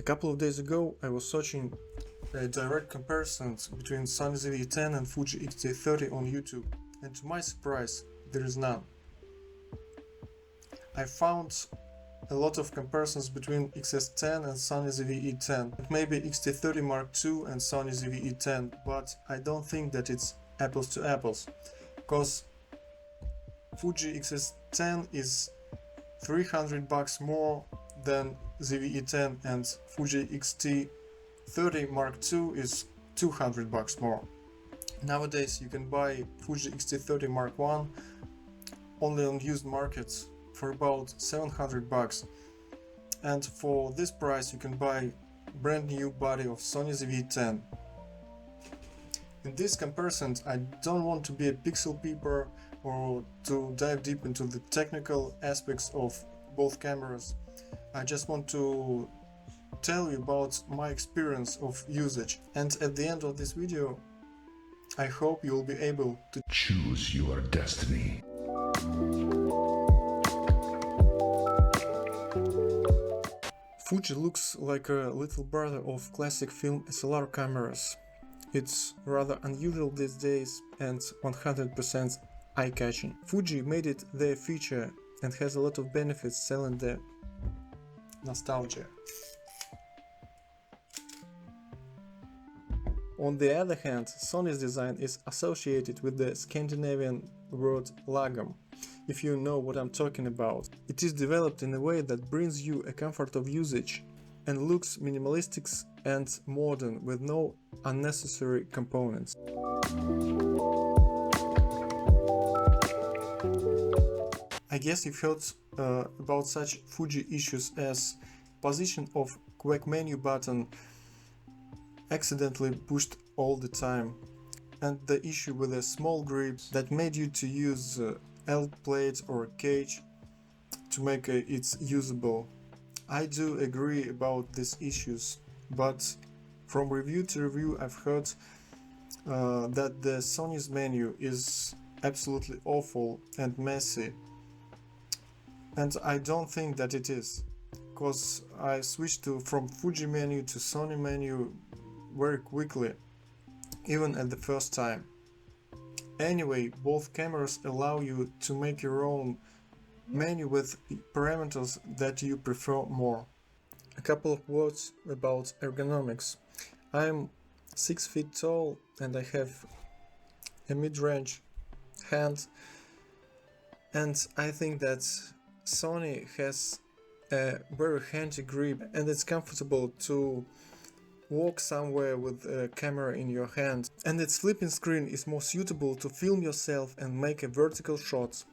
couple of days ago I was searching direct comparisons between Sony ZV-E10 and Fuji X-T30 on YouTube, and to my surprise there is none. I found a lot of comparisons between XS10 and Sony ZV-E10, maybe X-T30 Mark II and Sony ZV-E10, but I don't think that it's apples to apples, because Fuji XS10 is $300 more than ZV-E10 and Fuji X-T30 Mark II is $200 more. Nowadays you can buy Fuji X-T30 Mark I only on used markets for about $700, and for this price you can buy brand new body of Sony ZV-E10. In this comparison I don't want to be a pixel peeper or to dive deep into the technical aspects of both cameras. I just want to tell you about my experience of usage, and at the end of this video I hope you will be able to choose your destiny. Fuji looks like a little brother of classic film SLR cameras. It's rather unusual these days and 100% eye-catching. Fuji made it their feature and has a lot of benefits selling the nostalgia. On the other hand, Sony's design is associated with the Scandinavian word lagom, if you know what I'm talking about. It is developed in a way that brings you a comfort of usage and looks minimalistic and modern with no unnecessary components. I guess you've heard about such Fuji issues as position of quick menu button accidentally pushed all the time, and the issue with a small grip that made you to use L plate or cage to make it usable. I do agree about these issues, but from review to review I've heard that the Sony's menu is absolutely awful and messy, and I don't think that it is, because I switched from Fuji menu to Sony menu very quickly, even at the first time. Anyway, both cameras allow you to make your own menu with parameters that you prefer more. A couple of words about ergonomics. I'm 6 feet tall and I have a mid-range hand, and I think that Sony has a very handy grip and it's comfortable to walk somewhere with a camera in your hand, and its flipping screen is more suitable to film yourself and make a vertical shots.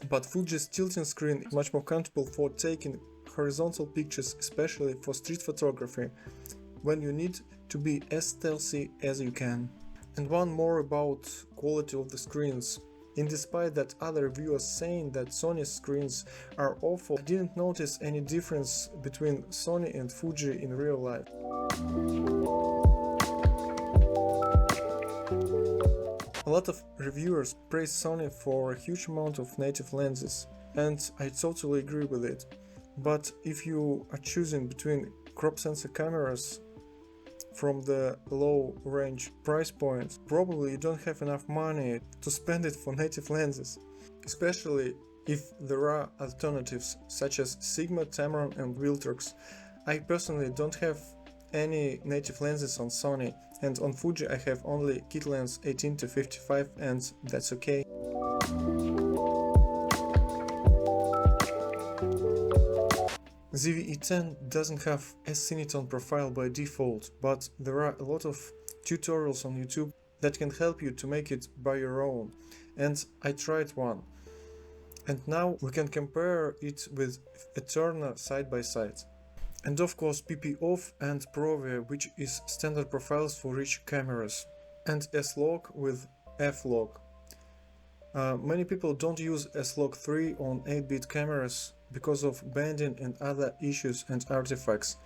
But Fuji's tilting screen is much more comfortable for taking horizontal pictures, especially for street photography, when you need to be as stealthy as you can. And one more about quality of the screens. And despite that other reviewers saying that Sony's screens are awful, I didn't notice any difference between Sony and Fuji in real life. A lot of reviewers praise Sony for a huge amount of native lenses, and I totally agree with it. But if you are choosing between crop sensor cameras from the low range price points, probably you don't have enough money to spend it for native lenses, especially if there are alternatives such as Sigma, Tamron and Viltrox. I personally don't have any native lenses on Sony, and on Fuji I have only kit lens 18-55, and that's okay. ZV-E10 doesn't have a cineton profile by default, but there are a lot of tutorials on YouTube that can help you to make it by your own, and I tried one. And now we can compare it with a Turner side by side. And of course PP off and Provia, which is standard profiles for each cameras, and S-Log with F-Log. Many people don't use S-Log 3 on 8-bit cameras because of bending and other issues and artifacts.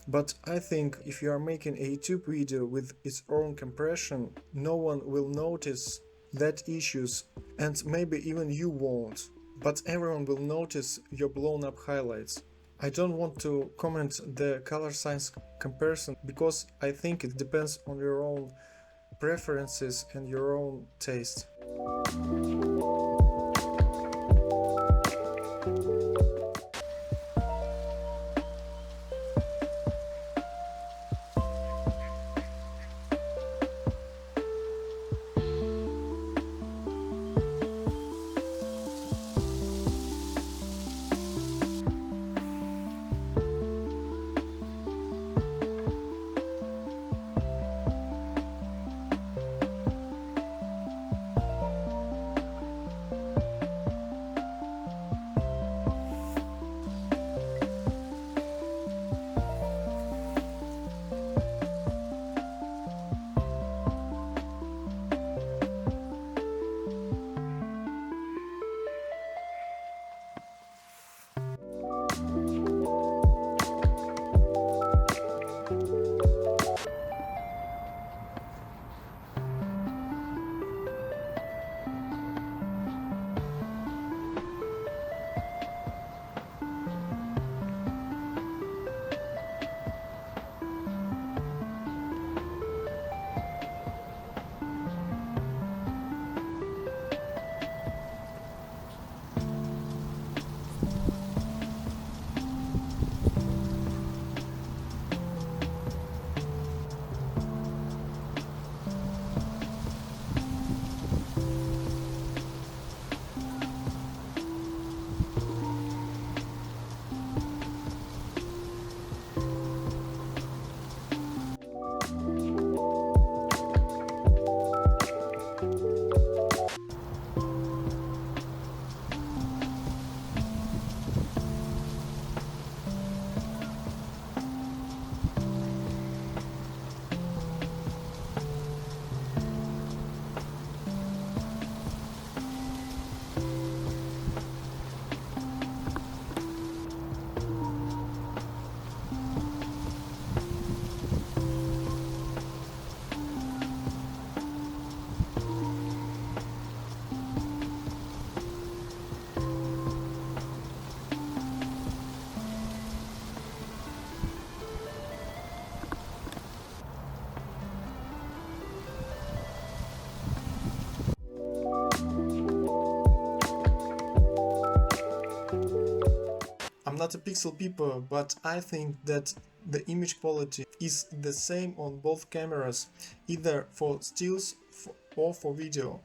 But I think if you are making a YouTube video with its own compression, no one will notice that issues, and maybe even you won't, but everyone will notice your blown up highlights. I don't want to comment the color science comparison because I think it depends on your own preferences and your own taste. I'm not a pixel peeper, but I think that the image quality is the same on both cameras, either for stills or for video.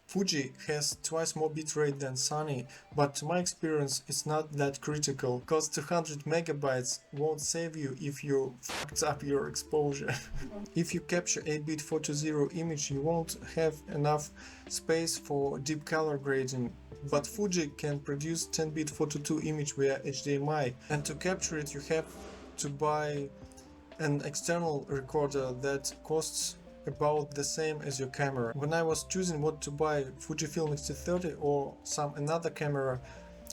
Fuji has twice more bitrate than Sony, but to my experience it's not that critical, cause 200 megabytes won't save you if you fucked up your exposure. If you capture 8-bit 420 image, you won't have enough space for deep color grading. But Fuji can produce 10-bit 422 image via HDMI, and to capture it you have to buy an external recorder that costs about the same as your camera. When I was choosing what to buy, Fujifilm X-T30 or some another camera,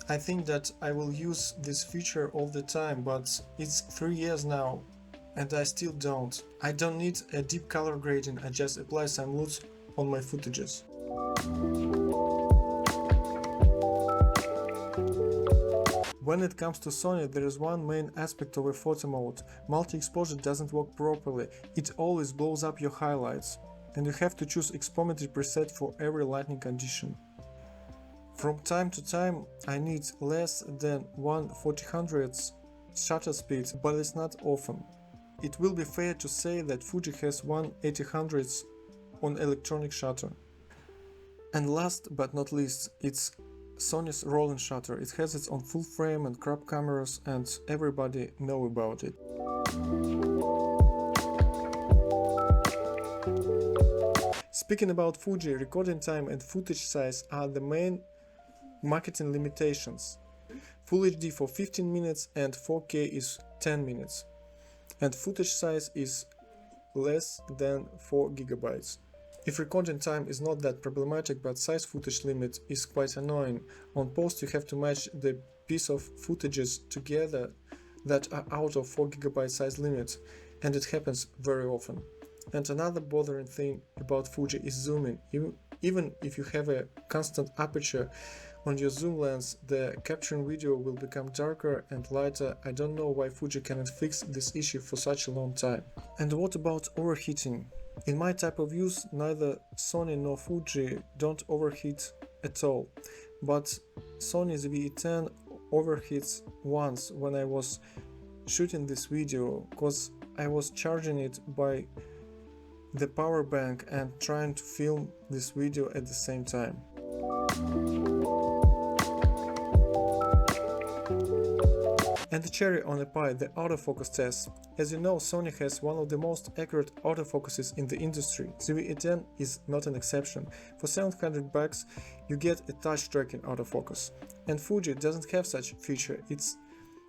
I think that I will use this feature all the time, but it's 3 years now and I still don't. I don't need a deep color grading, I just apply some LUTs on my footages. When it comes to Sony, there is one main aspect of a photo mode. Multi-exposure doesn't work properly, it always blows up your highlights, and you have to choose expometry preset for every lighting condition. From time to time I need less than 1/4000th shutter speed, but it's not often. It will be fair to say that Fuji has 1/8000th on electronic shutter. And last but not least, it's Sony's rolling shutter. It has its own full frame and crop cameras, and everybody know about it. Speaking about Fuji, recording time and footage size are the main marketing limitations. Full HD for 15 minutes and 4K is 10 minutes. And footage size is less than 4 GB. If recording time is not that problematic, but size footage limit is quite annoying. On post you have to match the piece of footages together that are out of 4 GB size limit, and it happens very often. And another bothering thing about Fuji is zooming. Even if you have a constant aperture, on your zoom lens, the capturing video will become darker and lighter. I don't know why Fuji cannot fix this issue for such a long time. And what about overheating? In my type of use, neither Sony nor Fuji don't overheat at all, but Sony ZV-E10 overheats once when I was shooting this video, because I was charging it by the power bank and trying to film this video at the same time. And the cherry on the pie, the autofocus test. As you know, Sony has one of the most accurate autofocuses in the industry. ZV-E10 is not an exception. For 700 bucks, you get a touch tracking autofocus. And Fuji doesn't have such feature. Its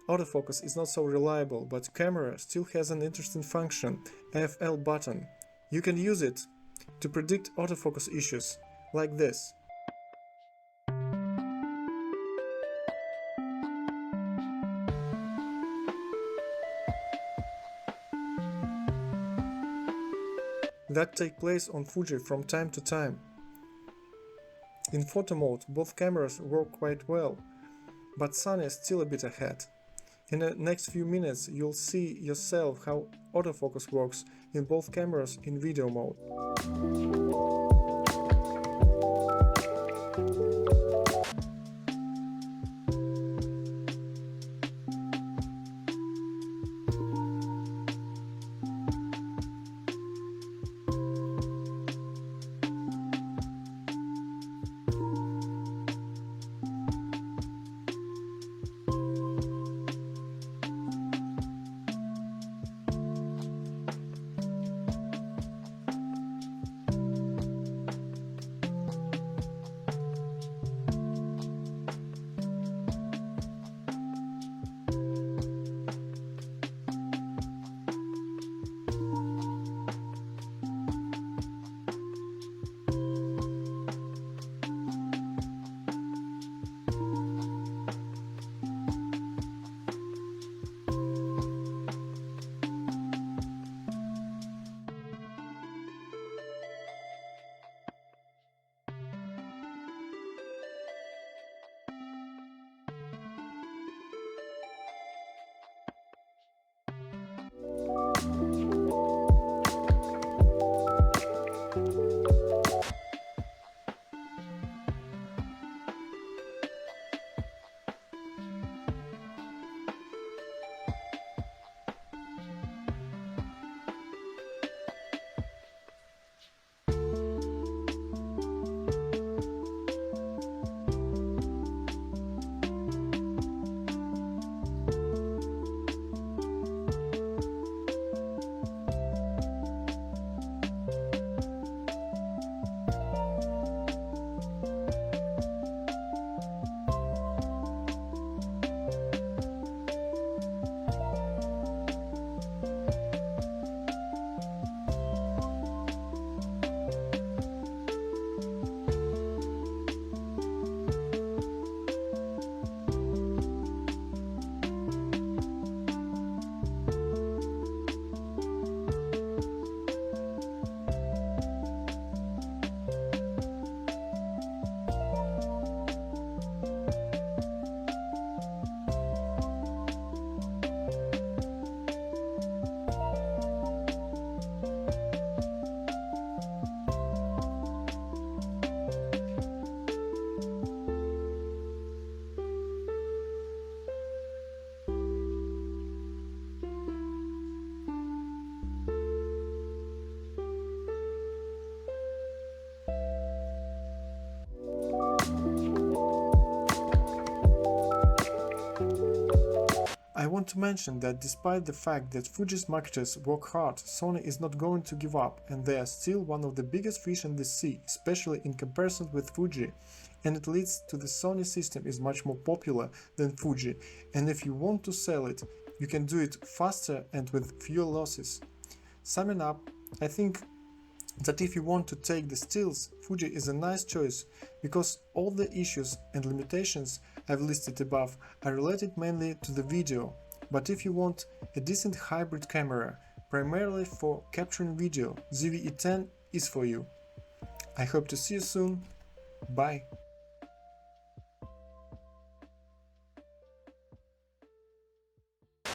autofocus is not so reliable, but camera still has an interesting function, AFL button. You can use it to predict autofocus issues, like this. That take place on Fuji from time to time. In photo mode, both cameras work quite well, but Sony is still a bit ahead. In the next few minutes, you'll see yourself how autofocus works in both cameras in video mode. I want to mention that despite the fact that Fuji's marketers work hard, Sony is not going to give up, and they are still one of the biggest fish in the sea, especially in comparison with Fuji, and it leads to the Sony system is much more popular than Fuji, and if you want to sell it, you can do it faster and with fewer losses. Summing up, I think that if you want to take the stiils, Fuji is a nice choice, because all the issues and limitations I've listed above are related mainly to the video, but if you want a decent hybrid camera, primarily for capturing video, ZV-E10 is for you. I hope to see you soon. Bye.